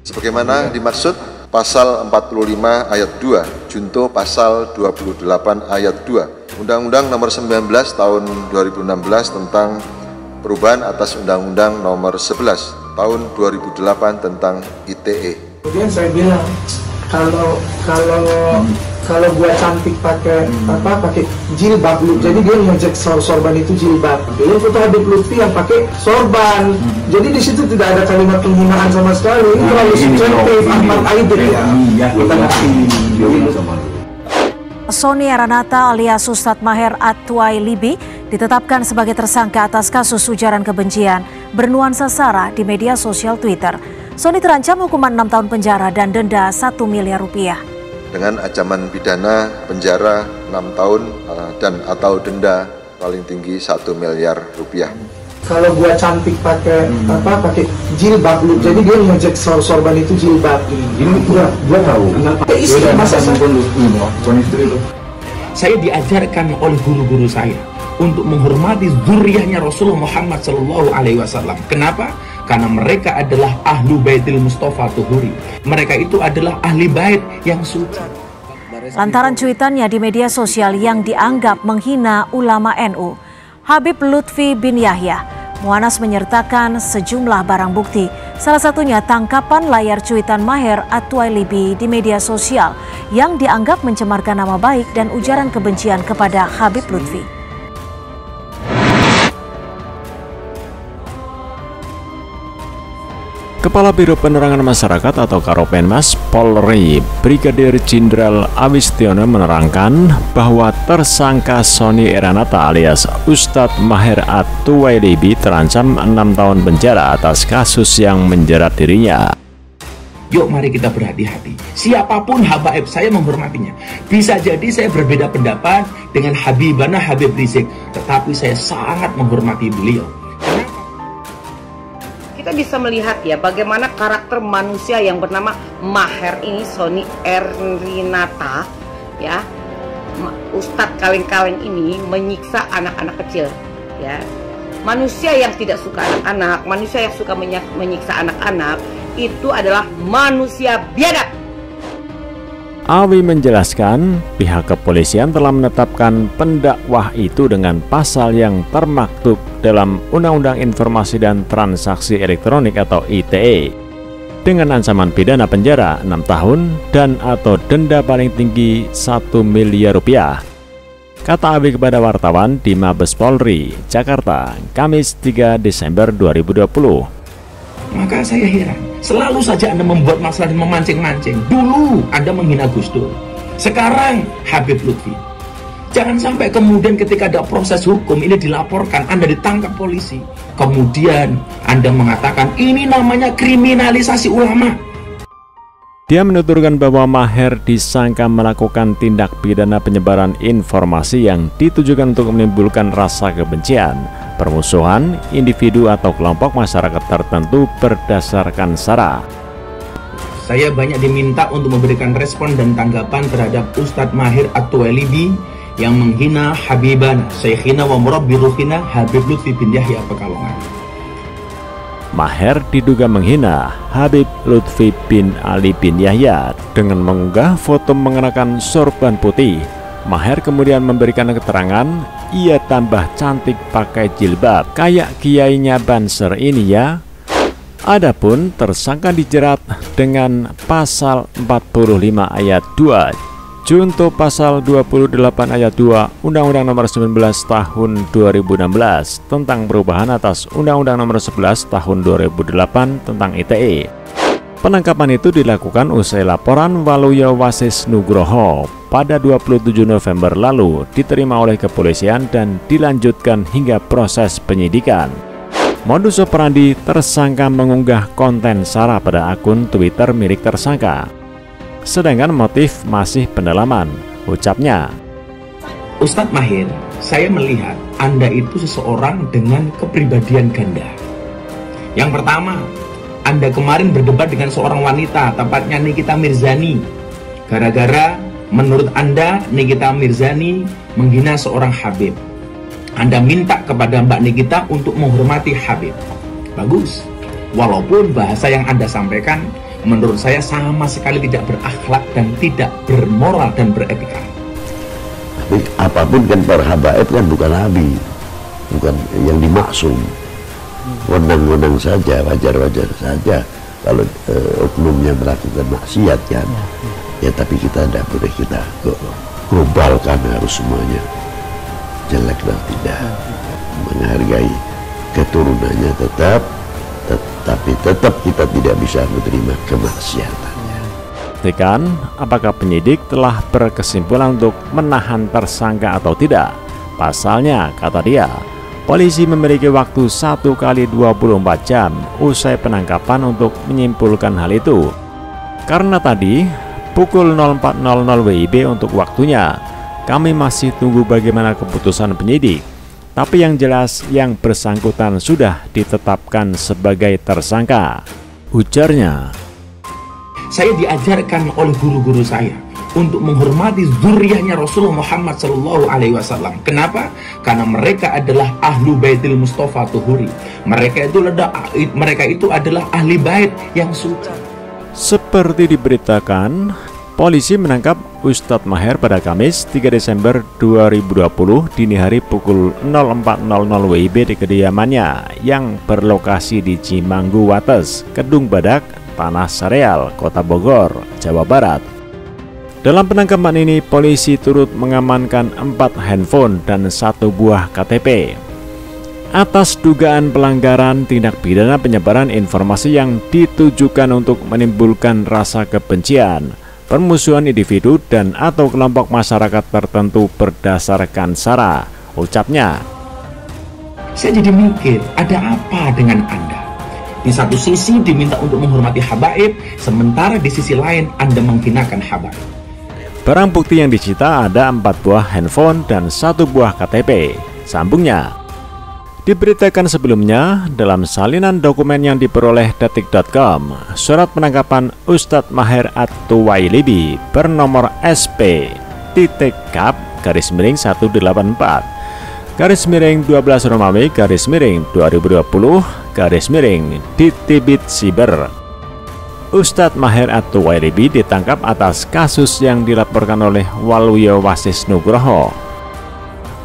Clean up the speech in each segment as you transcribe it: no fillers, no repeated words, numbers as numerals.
Sebagaimana dimaksud pasal 45 ayat 2, junto pasal 28 ayat 2, Undang-Undang nomor 19 tahun 2016 tentang perubahan atas Undang-Undang nomor 11 tahun 2008 tentang ITE. Kemudian saya bilang kalau gua cantik pakai jilbab, jadi dia ngejek sorban itu jilbab. Dia foto Habib Lutfi yang pakai sorban, jadi di situ tidak ada kalimat penghinaan sama sekali. Itu terlalu subjektif. Ahmad Aidit ya. Sony Eranata alias Ustadz Maher At-Tuwailibi ditetapkan sebagai tersangka atas kasus ujaran kebencian bernuansa sara di media sosial Twitter. Sony terancam hukuman 6 tahun penjara dan denda 1 miliar rupiah. Dengan ancaman pidana penjara 6 tahun dan atau denda paling tinggi 1 miliar rupiah. Kalau gua cantik pakai jilbab, jadi dia ngejek sorban itu jilbab. Ini gua tahu. Istri masa saya diajarkan oleh guru-guru saya untuk menghormati zuriyahnya Rasulullah Muhammad SAW. Kenapa? Karena mereka adalah ahlu baitil Mustafa Tuhuri. Mereka itu adalah ahli bait yang suci. Lantaran cuitannya di media sosial yang dianggap menghina ulama NU, Habib Lutfi bin Yahya, Muanas menyertakan sejumlah barang bukti. Salah satunya tangkapan layar cuitan Maher At-Tuwailibi di media sosial yang dianggap mencemarkan nama baik dan ujaran kebencian kepada Habib Lutfi. Kepala Biro Penerangan Masyarakat atau Karopenmas Polri, Brigadir Jenderal Awistiono menerangkan bahwa tersangka Sony Eranata alias Ustadz Maher At-Tuwailibi terancam 6 tahun penjara atas kasus yang menjerat dirinya. Yuk mari kita berhati-hati. Siapapun habaib, saya menghormatinya. Bisa jadi saya berbeda pendapat dengan Habibana Habib Rizik, tetapi saya sangat menghormati beliau. Kita bisa melihat ya bagaimana karakter manusia yang bernama Maher ini, Sony Eranata ya, Ustadz kaleng-kaleng ini menyiksa anak-anak kecil ya. Manusia yang tidak suka anak-anak, manusia yang suka menyiksa anak-anak itu adalah manusia biadab. Awi menjelaskan pihak kepolisian telah menetapkan pendakwah itu dengan pasal yang termaktub dalam Undang-Undang Informasi dan Transaksi Elektronik atau ITE dengan ancaman pidana penjara 6 tahun dan atau denda paling tinggi 1 miliar rupiah. Kata Awi kepada wartawan di Mabes Polri, Jakarta, Kamis 3 Desember 2020. Maka saya heran, selalu saja Anda membuat masalah dan memancing-mancing. Dulu Anda menghina Gus Dur, sekarang Habib Lutfi. Jangan sampai kemudian ketika ada proses hukum ini dilaporkan, Anda ditangkap polisi, kemudian Anda mengatakan ini namanya kriminalisasi ulama. Dia menuturkan bahwa Maher disangka melakukan tindak pidana penyebaran informasi yang ditujukan untuk menimbulkan rasa kebencian, permusuhan individu atau kelompok masyarakat tertentu berdasarkan sara. Saya banyak diminta untuk memberikan respon dan tanggapan terhadap Ustadz Maher At-Tuwailibi yang menghina Habibana, Syekhina wa Murabbi Ruhina Habib Lutfi bin Yahya Pekalongan. Maher diduga menghina Habib Lutfi bin Ali bin Yahya dengan mengunggah foto mengenakan sorban putih. Maher kemudian memberikan keterangan, ia tambah cantik pakai jilbab, kayak kiainya Banser ini ya. Adapun tersangka dijerat dengan pasal 45 ayat 2, junto pasal 28 ayat 2 Undang-Undang nomor 19 tahun 2016 tentang perubahan atas Undang-Undang nomor 11 tahun 2008 tentang ITE. Penangkapan itu dilakukan usai laporan Waluyo Wasis Nugroho pada 27 November lalu diterima oleh kepolisian dan dilanjutkan hingga proses penyidikan. Modus operandi tersangka mengunggah konten sara pada akun Twitter milik tersangka. Sedangkan motif masih pendalaman, ucapnya. Ustadz Maher, saya melihat Anda itu seseorang dengan kepribadian ganda. Yang pertama, Anda kemarin berdebat dengan seorang wanita, tepatnya Nikita Mirzani. Gara-gara menurut Anda Nikita Mirzani menghina seorang Habib. Anda minta kepada Mbak Nikita untuk menghormati Habib. Bagus. Walaupun bahasa yang Anda sampaikan menurut saya sama sekali tidak berakhlak dan tidak bermoral dan beretika. Tapi apapun kan para habaib kan bukan nabi, bukan yang dimaksum. Wenang-wenang saja, wajar-wajar saja kalau oknumnya melakukan maksiat kan. Ya tapi kita tidak boleh kita globalkan harus semuanya jelek dan tidak. Menghargai keturunannya tetapi tetap kita tidak bisa menerima kemaksiatannya. Pastikan apakah penyidik telah berkesimpulan untuk menahan tersangka atau tidak. Pasalnya, kata dia, polisi memiliki waktu 1 kali 24 jam usai penangkapan untuk menyimpulkan hal itu. Karena tadi pukul 04.00 WIB untuk waktunya, kami masih tunggu bagaimana keputusan penyidik. Tapi yang jelas yang bersangkutan sudah ditetapkan sebagai tersangka, ujarnya. Saya diajarkan oleh guru-guru saya untuk menghormati zuriyahnya Rasulullah Muhammad SAW. Kenapa? Karena mereka adalah ahlu baitil Mustafa Tuhuri. Mereka itu adalah ahli bait yang suci. Seperti diberitakan, polisi menangkap Ustadz Maher pada Kamis 3 Desember 2020 dini hari pukul 04.00 WIB di kediamannya yang berlokasi di Cimanggu Wates, Kedung Badak, Tanah Sareal, Kota Bogor, Jawa Barat. Dalam penangkapan ini, polisi turut mengamankan 4 handphone dan 1 buah KTP. Atas dugaan pelanggaran tindak pidana penyebaran informasi yang ditujukan untuk menimbulkan rasa kebencian, permusuhan individu dan atau kelompok masyarakat tertentu berdasarkan SARA, ucapnya. Saya jadi mikir, ada apa dengan Anda? Di satu sisi diminta untuk menghormati habaib, sementara di sisi lain Anda menghinakan habaib. Barang bukti yang disita ada 4 buah handphone dan 1 buah KTP. Sambungnya. Diberitakan sebelumnya dalam salinan dokumen yang diperoleh detik.com, surat penangkapan Ustadz Maher At-Tuwailibi bernomor SP-Kap-184-12 Romawi /2020-Ditibit Siber. Ustadz Maher At-Tuwailibi ditangkap atas kasus yang dilaporkan oleh Waluyo Wasis Nugroho,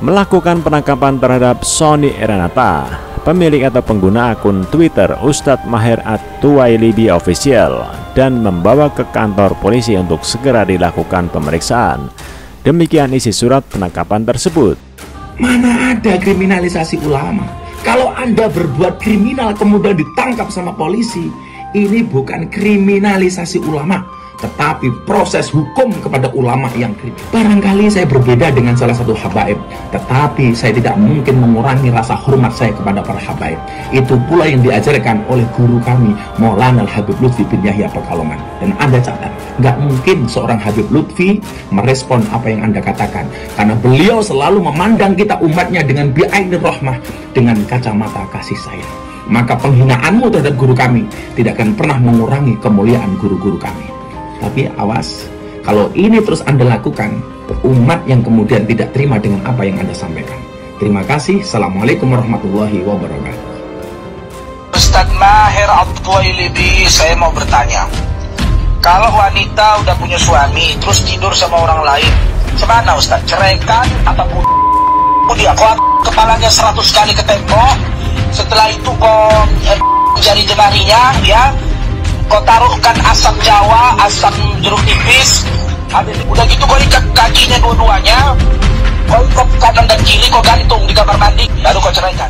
melakukan penangkapan terhadap Sony Ernata, pemilik atau pengguna akun Twitter Ustadz Maher At-Tuwailibi Official, dan membawa ke kantor polisi untuk segera dilakukan pemeriksaan. Demikian isi surat penangkapan tersebut. Mana ada kriminalisasi ulama? Kalau Anda berbuat kriminal kemudian ditangkap sama polisi, ini bukan kriminalisasi ulama, tetapi proses hukum kepada ulama yang kriminal. Barangkali saya berbeda dengan salah satu habaib, tetapi saya tidak mungkin mengurangi rasa hormat saya kepada para habaib. Itu pula yang diajarkan oleh guru kami, Maulana Habib Lutfi bin Yahya Pekalongan. Dan Anda catat, nggak mungkin seorang Habib Lutfi merespon apa yang Anda katakan, karena beliau selalu memandang kita umatnya dengan bi'ainir rahmah, dengan kacamata kasih sayang. Maka penghinaanmu terhadap guru kami tidak akan pernah mengurangi kemuliaan guru-guru kami. Tapi awas, kalau ini terus Anda lakukan, umat yang kemudian tidak terima dengan apa yang Anda sampaikan. Terima kasih. Assalamualaikum warahmatullahi wabarakatuh. Ustadz Maher At-Tuwailibi, saya mau bertanya. Kalau wanita udah punya suami, terus tidur sama orang lain, gimana Ustadz? Ceraikan atau dia? Kok kepalanya 100 kali ke tembok, setelah itu kok jari-jemarinya, ya, kau taruhkan asam jawa, asam jeruk nipis, habis udah gitu kau ikat kakinya dua-duanya, kau kanan dan kiri kau gantung di kamar mandi, baru kau ceraikan.